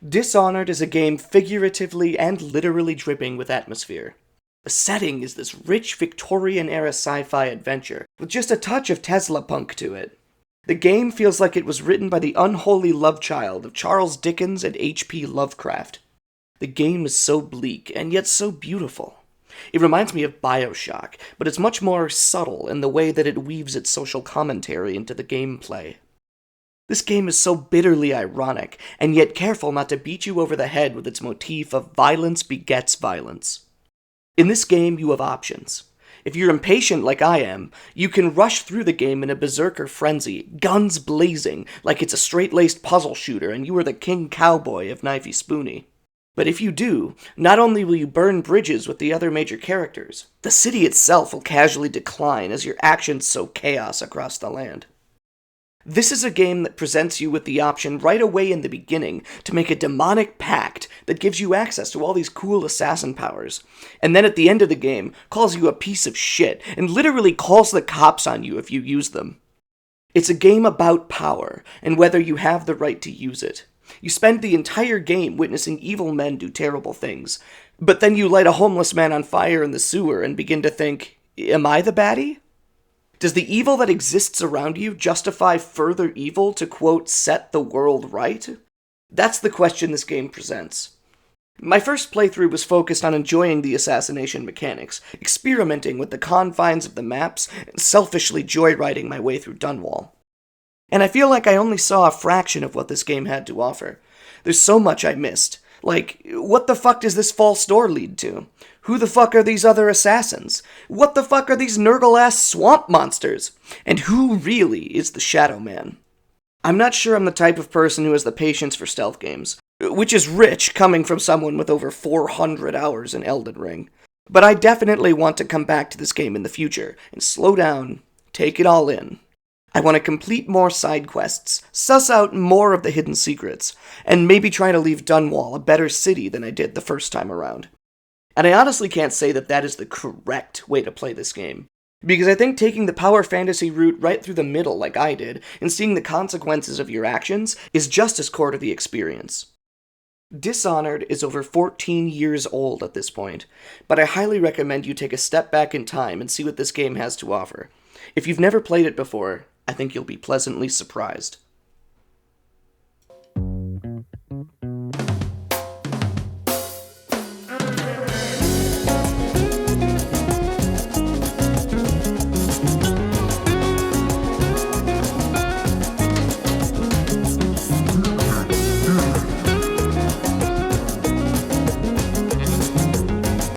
Dishonored is a game figuratively and literally dripping with atmosphere. The setting is this rich Victorian-era sci-fi adventure, with just a touch of Tesla punk to it. The game feels like it was written by the unholy love child of Charles Dickens and H.P. Lovecraft. The game is so bleak, and yet so beautiful. It reminds me of BioShock, but it's much more subtle in the way that it weaves its social commentary into the gameplay. This game is so bitterly ironic, and yet careful not to beat you over the head with its motif of violence begets violence. In this game, you have options. If you're impatient like I am, you can rush through the game in a berserker frenzy, guns blazing, like it's a straight-laced puzzle shooter and you are the king cowboy of Knifey Spoony. But if you do, not only will you burn bridges with the other major characters, the city itself will casually decline as your actions sow chaos across the land. This is a game that presents you with the option right away in the beginning to make a demonic pact that gives you access to all these cool assassin powers, and then at the end of the game calls you a piece of shit and literally calls the cops on you if you use them. It's a game about power and whether you have the right to use it. You spend the entire game witnessing evil men do terrible things, but then you light a homeless man on fire in the sewer and begin to think, am I the baddie? Does the evil that exists around you justify further evil to, quote, set the world right? That's the question this game presents. My first playthrough was focused on enjoying the assassination mechanics, experimenting with the confines of the maps, and selfishly joyriding my way through Dunwall. And I feel like I only saw a fraction of what this game had to offer. There's so much I missed. Like, what the fuck does this false door lead to? Who the fuck are these other assassins? What the fuck are these Nurgle-ass swamp monsters? And who really is the Shadow Man? I'm not sure I'm the type of person who has the patience for stealth games, which is rich coming from someone with over 400 hours in Elden Ring. But I definitely want to come back to this game in the future, and slow down, take it all in. I want to complete more side quests, suss out more of the hidden secrets, and maybe try to leave Dunwall a better city than I did the first time around. And I honestly can't say that that is the correct way to play this game, because I think taking the power fantasy route right through the middle like I did, and seeing the consequences of your actions, is just as core to the experience. Dishonored is over 14 years old at this point, but I highly recommend you take a step back in time and see what this game has to offer. If you've never played it before, I think you'll be pleasantly surprised.